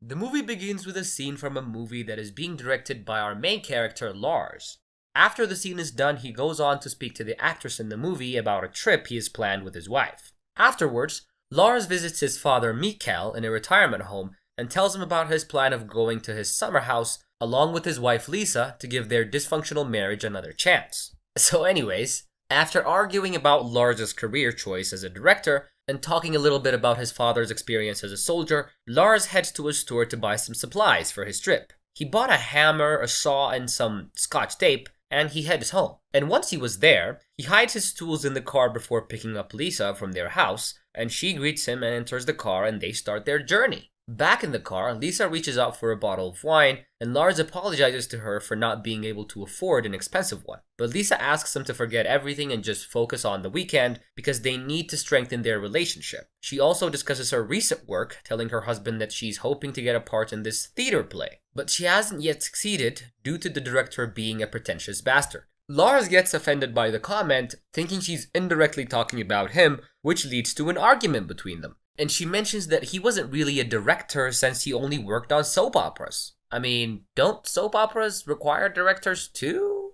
The movie begins with a scene from a movie that is being directed by our main character, Lars. After the scene is done, he goes on to speak to the actress in the movie about a trip he has planned with his wife. Afterwards, Lars visits his father, Mikael, in a retirement home and tells him about his plan of going to his summer house along with his wife Lisa to give their dysfunctional marriage another chance. So anyways, after arguing about Lars' career choice as a director and talking a little bit about his father's experience as a soldier, Lars heads to a store to buy some supplies for his trip. He bought a hammer, a saw, and some scotch tape, and he heads home. And once he was there, he hides his tools in the car before picking up Lisa from their house, and she greets him and enters the car and they start their journey. Back in the car, Lisa reaches out for a bottle of wine, and Lars apologizes to her for not being able to afford an expensive one. But Lisa asks him to forget everything and just focus on the weekend because they need to strengthen their relationship. She also discusses her recent work, telling her husband that she's hoping to get a part in this theater play. But she hasn't yet succeeded due to the director being a pretentious bastard. Lars gets offended by the comment, thinking she's indirectly talking about him, which leads to an argument between them. And she mentions that he wasn't really a director since he only worked on soap operas. I mean, don't soap operas require directors too?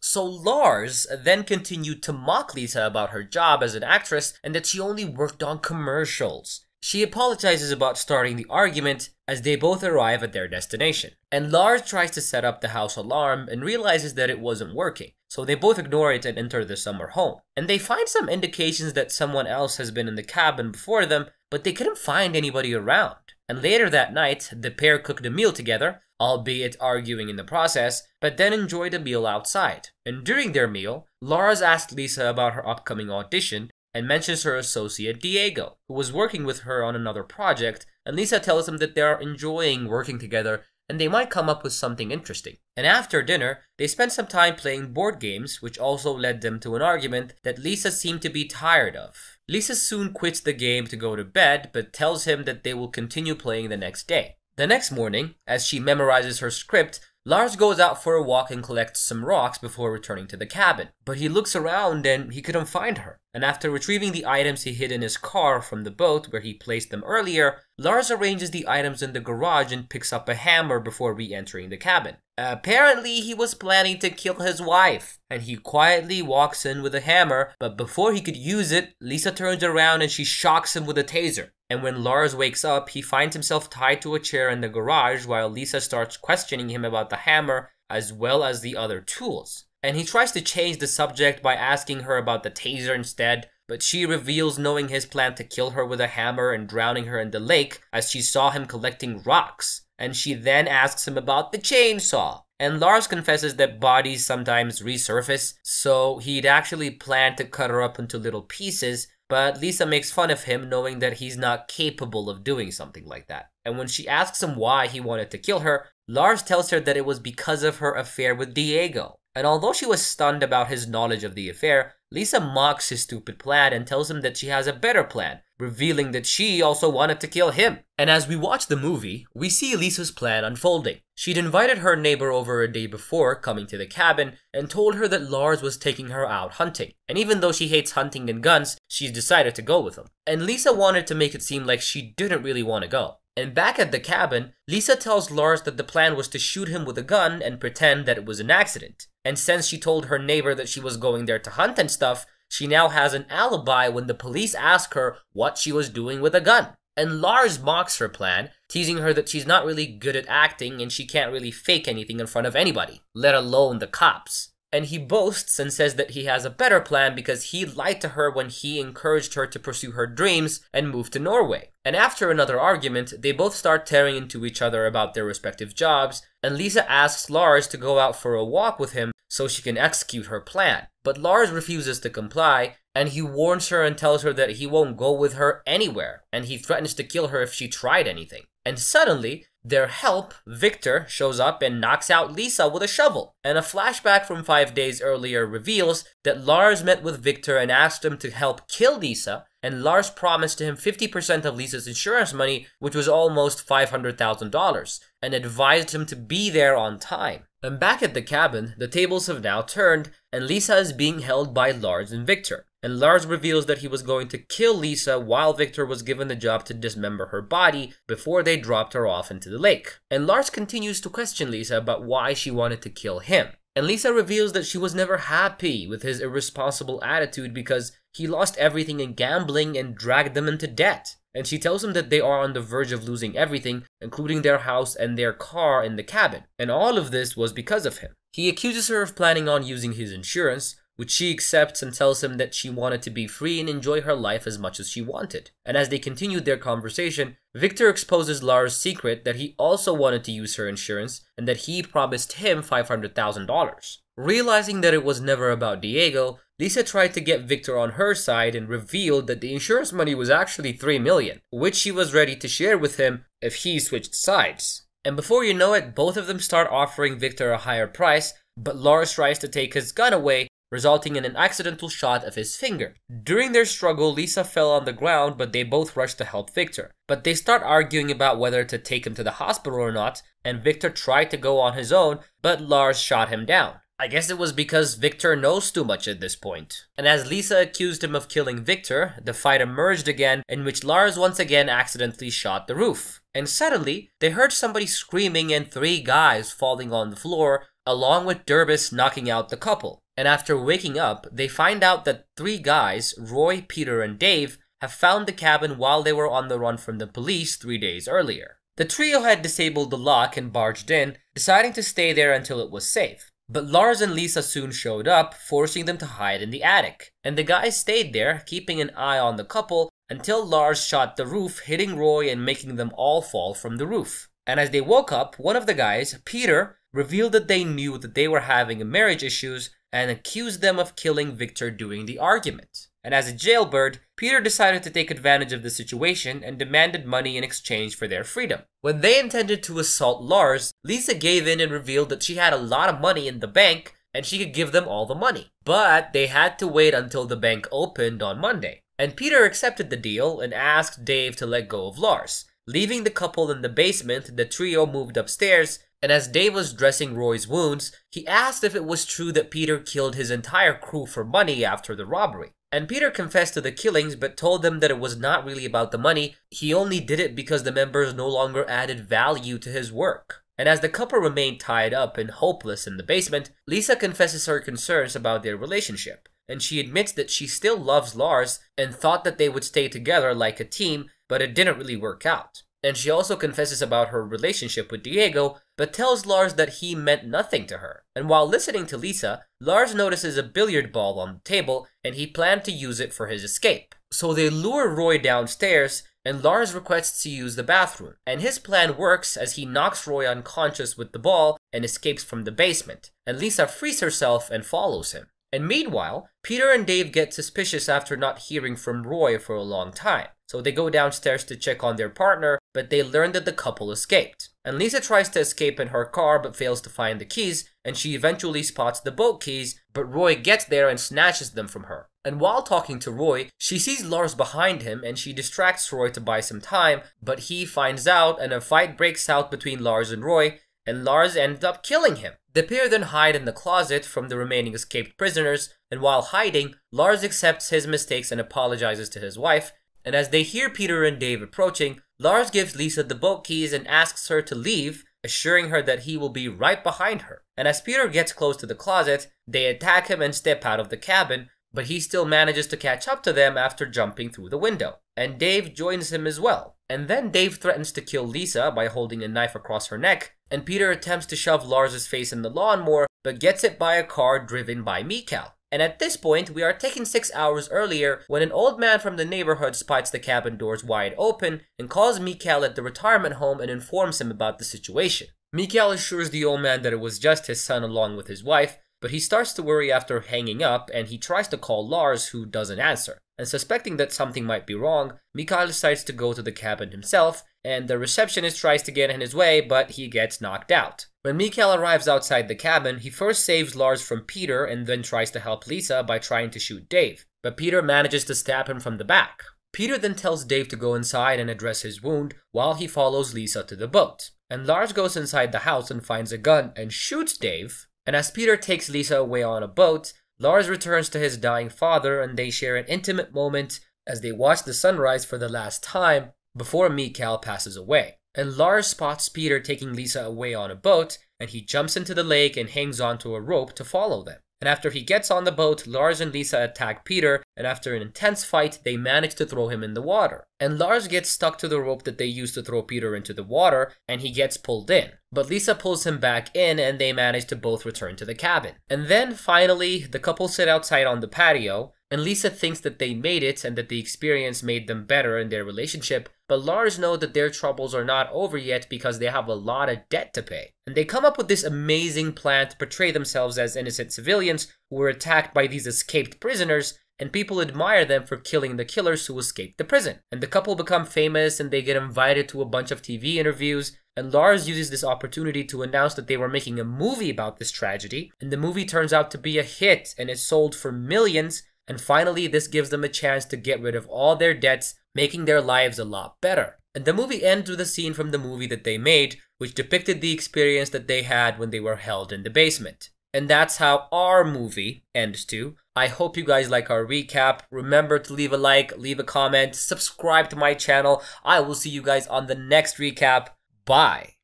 So Lars then continued to mock Lisa about her job as an actress and that she only worked on commercials. She apologizes about starting the argument as they both arrive at their destination. And Lars tries to set up the house alarm and realizes that it wasn't working. So they both ignore it and enter the summer home. And they find some indications that someone else has been in the cabin before them, but they couldn't find anybody around. And later that night, the pair cooked a meal together, albeit arguing in the process, but then enjoyed a meal outside. And during their meal, Lars asked Lisa about her upcoming audition and mentions her associate Diego, who was working with her on another project, and Lisa tells him that they are enjoying working together and they might come up with something interesting. And after dinner, they spent some time playing board games, which also led them to an argument that Lisa seemed to be tired of. Lisa soon quits the game to go to bed, but tells him that they will continue playing the next day. The next morning, as she memorizes her script, Lars goes out for a walk and collects some rocks before returning to the cabin. But he looks around and he couldn't find her. And after retrieving the items he hid in his car from the boat where he placed them earlier, Lars arranges the items in the garage and picks up a hammer before re-entering the cabin. Apparently, he was planning to kill his wife, and he quietly walks in with a hammer, but before he could use it, Lisa turns around and she shocks him with a taser. And when Lars wakes up, he finds himself tied to a chair in the garage while Lisa starts questioning him about the hammer as well as the other tools. And he tries to change the subject by asking her about the taser instead, but she reveals knowing his plan to kill her with a hammer and drowning her in the lake as she saw him collecting rocks. And she then asks him about the chainsaw. And Lars confesses that bodies sometimes resurface, so he'd actually planned to cut her up into little pieces, but Lisa makes fun of him knowing that he's not capable of doing something like that. And when she asks him why he wanted to kill her, Lars tells her that it was because of her affair with Diego. And although she was stunned about his knowledge of the affair, Lisa mocks his stupid plan and tells him that she has a better plan, revealing that she also wanted to kill him. And as we watch the movie, we see Lisa's plan unfolding. She'd invited her neighbor over a day before coming to the cabin and told her that Lars was taking her out hunting. And even though she hates hunting and guns, she's decided to go with him. And Lisa wanted to make it seem like she didn't really want to go. And back at the cabin, Lisa tells Lars that the plan was to shoot him with a gun and pretend that it was an accident. And since she told her neighbor that she was going there to hunt and stuff, she now has an alibi when the police ask her what she was doing with a gun. And Lars mocks her plan, teasing her that she's not really good at acting and she can't really fake anything in front of anybody, let alone the cops. And he boasts and says that he has a better plan because he lied to her when he encouraged her to pursue her dreams and move to Norway. And after another argument, they both start tearing into each other about their respective jobs, and Lisa asks Lars to go out for a walk with him so she can execute her plan. But Lars refuses to comply, and he warns her and tells her that he won't go with her anywhere, and he threatens to kill her if she tried anything. And suddenly, their help, Victor, shows up and knocks out Lisa with a shovel. And a flashback from 5 days earlier reveals that Lars met with Victor and asked him to help kill Lisa, and Lars promised him 50% of Lisa's insurance money, which was almost $500,000, and advised him to be there on time. And back at the cabin, the tables have now turned, and Lisa is being held by Lars and Victor. and Lars reveals that he was going to kill Lisa while Victor was given the job to dismember her body before they dropped her off into the lake. And Lars continues to question Lisa about why she wanted to kill him. And Lisa reveals that she was never happy with his irresponsible attitude because he lost everything in gambling and dragged them into debt. And she tells him that they are on the verge of losing everything, including their house and their car in the cabin. And all of this was because of him. He accuses her of planning on using his insurance, which she accepts and tells him that she wanted to be free and enjoy her life as much as she wanted. And as they continued their conversation, Victor exposes Lars' secret that he also wanted to use her insurance and that he promised him $500,000. Realizing that it was never about Diego, Lisa tried to get Victor on her side and revealed that the insurance money was actually $3 million, which she was ready to share with him if he switched sides. And before you know it, both of them start offering Victor a higher price, but Lars tries to take his gun away, resulting in an accidental shot of his finger. During their struggle, Lisa fell on the ground, but they both rushed to help Victor. But they start arguing about whether to take him to the hospital or not, and Victor tried to go on his own, but Lars shot him down. I guess it was because Victor knows too much at this point. And as Lisa accused him of killing Victor, the fight emerged again, in which Lars once again accidentally shot the roof. And suddenly, they heard somebody screaming and 3 guys falling on the floor, along with Durbus knocking out the couple. And after waking up, they find out that 3 guys, Roy, Peter, and Dave, have found the cabin while they were on the run from the police 3 days earlier. The trio had disabled the lock and barged in, deciding to stay there until it was safe. But Lars and Lisa soon showed up, forcing them to hide in the attic. And the guys stayed there, keeping an eye on the couple, until Lars shot the roof, hitting Roy and making them all fall from the roof. And as they woke up, one of the guys, Peter, revealed that they knew that they were having marriage issues and accused them of killing Victor during the argument. And as a jailbird, Peter decided to take advantage of the situation and demanded money in exchange for their freedom. When they intended to assault Lars, Lisa gave in and revealed that she had a lot of money in the bank and she could give them all the money. But they had to wait until the bank opened on Monday. And Peter accepted the deal and asked Dave to let go of Lars. Leaving the couple in the basement, the trio moved upstairs, and as Dave was dressing Roy's wounds, he asked if it was true that Peter killed his entire crew for money after the robbery. And Peter confessed to the killings but told them that it was not really about the money, he only did it because the members no longer added value to his work. And as the couple remained tied up and hopeless in the basement, Lisa confesses her concerns about their relationship. And she admits that she still loves Lars and thought that they would stay together like a team, but it didn't really work out. And she also confesses about her relationship with Diego, but tells Lars that he meant nothing to her. And while listening to Lisa, Lars notices a billiard ball on the table, and he planned to use it for his escape. So they lure Roy downstairs, and Lars requests to use the bathroom. And his plan works as he knocks Roy unconscious with the ball and escapes from the basement. And Lisa frees herself and follows him. And meanwhile, Peter and Dave get suspicious after not hearing from Roy for a long time. So they go downstairs to check on their partner, but they learn that the couple escaped. And Lisa tries to escape in her car but fails to find the keys, and she eventually spots the boat keys, but Roy gets there and snatches them from her. And while talking to Roy, she sees Lars behind him and she distracts Roy to buy some time, but he finds out and a fight breaks out between Lars and Roy, and Lars ends up killing him. The pair then hide in the closet from the remaining escaped prisoners, and while hiding, Lars accepts his mistakes and apologizes to his wife, and as they hear Peter and Dave approaching, Lars gives Lisa the boat keys and asks her to leave, assuring her that he will be right behind her. And as Peter gets close to the closet, they attack him and step out of the cabin, but he still manages to catch up to them after jumping through the window. And Dave joins him as well. And then Dave threatens to kill Lisa by holding a knife across her neck, and Peter attempts to shove Lars' face in the lawnmower, but gets hit by a car driven by Mikhail. And at this point, we are taken 6 hours earlier when an old man from the neighborhood spots the cabin doors wide open and calls Mikhail at the retirement home and informs him about the situation. Mikhail assures the old man that it was just his son along with his wife, but he starts to worry after hanging up and he tries to call Lars, who doesn't answer. And suspecting that something might be wrong, Mikhail decides to go to the cabin himself, and the receptionist tries to get in his way, but he gets knocked out. When Mikhail arrives outside the cabin, he first saves Lars from Peter and then tries to help Lisa by trying to shoot Dave, but Peter manages to stab him from the back. Peter then tells Dave to go inside and address his wound while he follows Lisa to the boat. And Lars goes inside the house and finds a gun and shoots Dave. And as Peter takes Lisa away on a boat, Lars returns to his dying father and they share an intimate moment as they watch the sunrise for the last time before Mikael passes away. And Lars spots Peter taking Lisa away on a boat, and he jumps into the lake and hangs onto a rope to follow them. And after he gets on the boat, Lars and Lisa attack Peter, and after an intense fight, they manage to throw him in the water. And Lars gets stuck to the rope that they used to throw Peter into the water, and he gets pulled in. But Lisa pulls him back in, and they manage to both return to the cabin. And then, finally, the couple sit outside on the patio, and Lisa thinks that they made it and that the experience made them better in their relationship, but Lars knows that their troubles are not over yet because they have a lot of debt to pay. And they come up with this amazing plan to portray themselves as innocent civilians who were attacked by these escaped prisoners, and people admire them for killing the killers who escaped the prison. And the couple become famous and they get invited to a bunch of TV interviews, and Lars uses this opportunity to announce that they were making a movie about this tragedy, and the movie turns out to be a hit and is sold for millions. And finally, this gives them a chance to get rid of all their debts, making their lives a lot better. And the movie ends with a scene from the movie that they made, which depicted the experience that they had when they were held in the basement. And that's how our movie ends too. I hope you guys like our recap. Remember to leave a like, leave a comment, subscribe to my channel. I will see you guys on the next recap. Bye.